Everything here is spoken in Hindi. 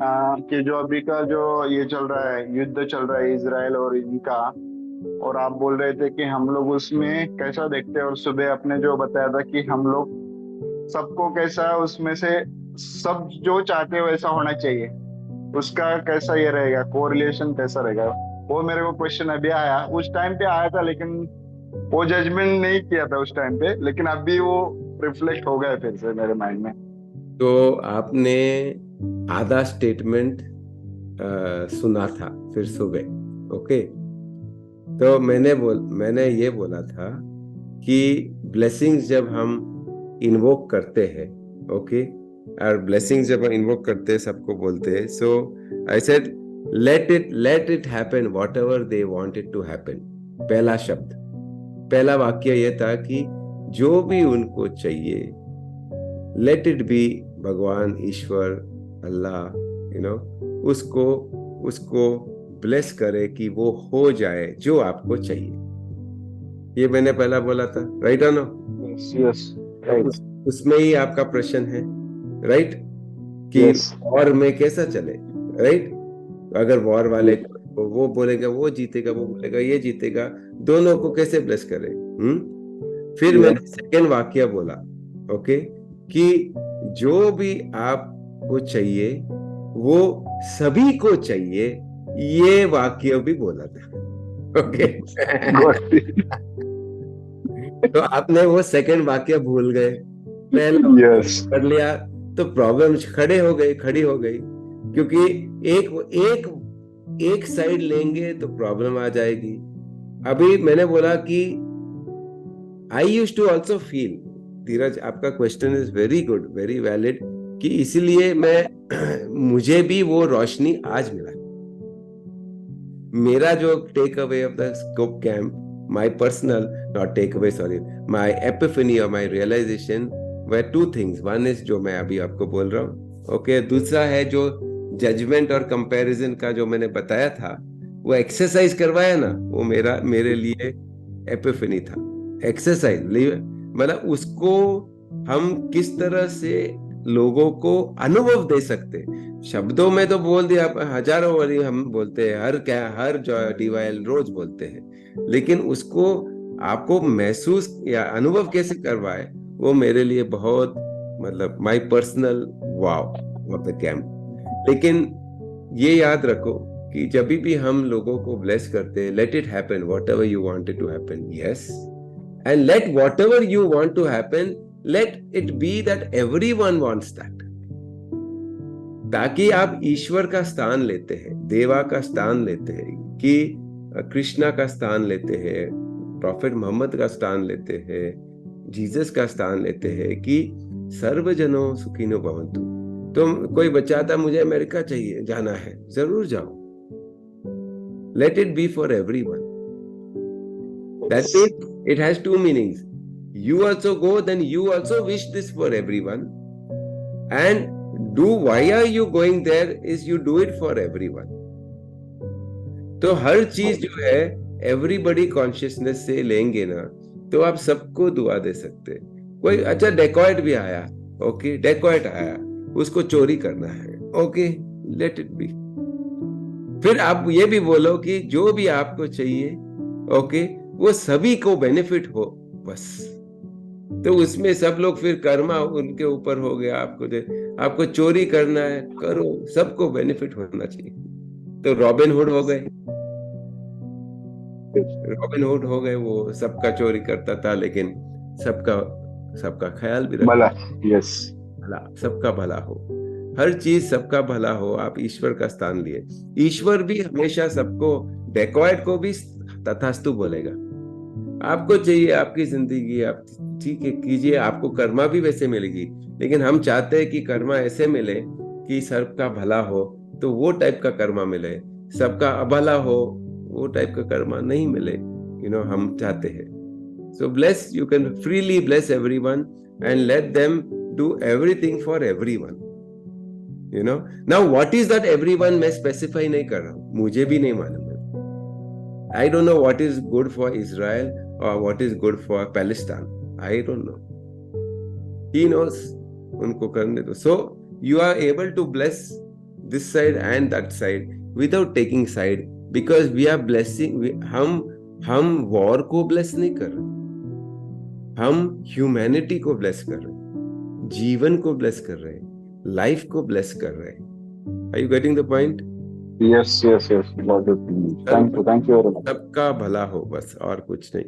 कि जो अभी का जो ये चल रहा है, युद्ध चल रहा है इजराइल और इनका। और आप बोल रहे थे कि हम लोग उसमें कैसा देखते हैं, और सुबह आपने जो बताया था कि हम लोग सबको कैसा उसमें से सब जो चाहते हो वैसा होना चाहिए, उसका कैसा ये रहेगा, कोरिलेशन कैसा रहेगा। वो मेरे को क्वेश्चन अभी आया, उस टाइम पे आया था, लेकिन वो जजमेंट नहीं किया था उस टाइम पे, लेकिन अभी वो रिफ्लेक्ट हो गया फिर से मेरे माइंड में। तो आपने आधा स्टेटमेंट सुना था फिर सुबह। ओके। तो मैंने ये बोला था कि ब्लेसिंग्स जब हम इन्वोक करते हैं, ओके, और ब्लेसिंग्स जब हम इन्वोक करते हैं सबको बोलते हैं, so I said let it happen whatever they want it to happen. पहला शब्द, पहला वाक्य ये था कि जो भी उनको चाहिए, लेट इट बी, भगवान, ईश्वर, अल्लाह, उसको उसको ब्लेस करे कि वो हो जाए जो आपको चाहिए। ये मैंने पहला बोला था, राइट और नो? Yes yes. तो राइट। उसमें ही आपका प्रश्न है, राइट, कि यस। वॉर में कैसा चले, राइट। अगर वॉर वाले को वो बोलेगा वो जीतेगा, वो बोलेगा ये जीतेगा, दोनों को कैसे ब्लेस करे? फिर मैंने यस। सेकेंड वाक्य बोला, ओके, कि जो भी आपको चाहिए वो सभी को चाहिए, ये वाक्य भी बोला था। ओके। गुड। तो आपने वो सेकंड वाक्य भूल गए, पहला वाक्य यस। कर लिया, तो प्रॉब्लम खड़ी हो गई, क्योंकि एक एक एक साइड लेंगे तो प्रॉब्लम आ जाएगी। अभी मैंने बोला कि आई यूज टू ऑल्सो फील, धीरज, आपका question is very good, very valid, कि इसीलिए मैं मुझे भी वो रोशनी आज मिला। मेरा जो take away of the scope camp, my personal, not take away, sorry, my epiphany और my realization were two things. One is जो मैं अभी आपको बोल रहा हूँ, ओके। दूसरा है जो जजमेंट और कंपैरिजन का जो मैंने बताया था, वो एक्सरसाइज करवाया ना, वो मेरे लिए एपिफनी था। एक्सरसाइज मतलब उसको हम किस तरह से लोगों को अनुभव दे सकते। शब्दों में तो बोल दिया, हजारों बारी हम बोलते हैं, हर जो डीवाइल रोज बोलते हैं, लेकिन उसको आपको महसूस या अनुभव कैसे करवाए, वो मेरे लिए बहुत, मतलब my personal wow of the camp. लेकिन ये याद रखो कि जब भी हम लोगों को ब्लेस करते हैं, let it happen whatever you wanted to happen, yes, and let whatever you want to happen, let it be that everyone wants that. ताकि आप ईश्वर का स्थान लेते हैं, देवा का स्थान लेते हैं, कि कृष्णा का स्थान लेते हैं, प्रॉफिट मोहम्मद का स्थान लेते हैं, जीसस का स्थान लेते हैं, कि सर्वजनों सुखिनो भवन्तु। तो कोई बचाता मुझे अमेरिका चाहिए, जाना है, जरूर जाओ, late it B for everyone. That means it has two meanings. You also go, then you also wish this for everyone, and do why are you going there is you do it for everyone. तो हर चीज जो है एवरीबॉडी कॉन्शियसनेस से लेंगे ना, तो आप सबको दुआ दे सकते। कोई अच्छा डेकॉइट भी आया, ओके, डेकॉइट आया, उसको चोरी करना है, ओके, लेट इट बी। फिर आप ये भी बोलो कि जो भी आपको चाहिए, ओके, वो सभी को बेनिफिट हो, बस। तो उसमें सब लोग फिर कर्मा उनके ऊपर हो गया, आपको चोरी करना है, करो, सबको बेनिफिट होना चाहिए। तो रॉबिन हुड हो गए, वो सबका चोरी करता था, लेकिन सबका सबका ख्याल भी रखता, भला। यस। भला, सबका भला हो, हर चीज सबका भला हो। आप ईश्वर का स्थान लिए, ईश्वर भी हमेशा सबको, डेकॉइट को भी तथास्तु बोलेगा। आपको चाहिए आपकी जिंदगी, आप ठीक है कीजिए, आपको कर्मा भी वैसे मिलेगी, लेकिन हम चाहते हैं कि कर्मा ऐसे मिले कि सबका भला हो, तो वो टाइप का कर्मा मिले। सबका अभला हो, वो टाइप का कर्मा नहीं मिले, हम चाहते हैं। So bless, you can freely bless everyone and let them do everything for everyone. Now what is that everyone, मैं स्पेसिफाई नहीं कर रहा हूं, मुझे भी नहीं मालूम है। I don't know what is good for Israel or what is good for Palestine. I don't know. He knows. उनको करने दो. So you are able to bless this side and that side without taking side, because we are blessing. हम वॉर को ब्लेस नहीं कर रहे, हम ह्यूमैनिटी को ब्लेस कर रहे हैं, जीवन को ब्लेस कर रहे हैं, लाइफ को ब्लेस कर रहे हैं. Are you getting the point? Yes yes yes, thank you very much. सबका भला हो, बस और कुछ नहीं.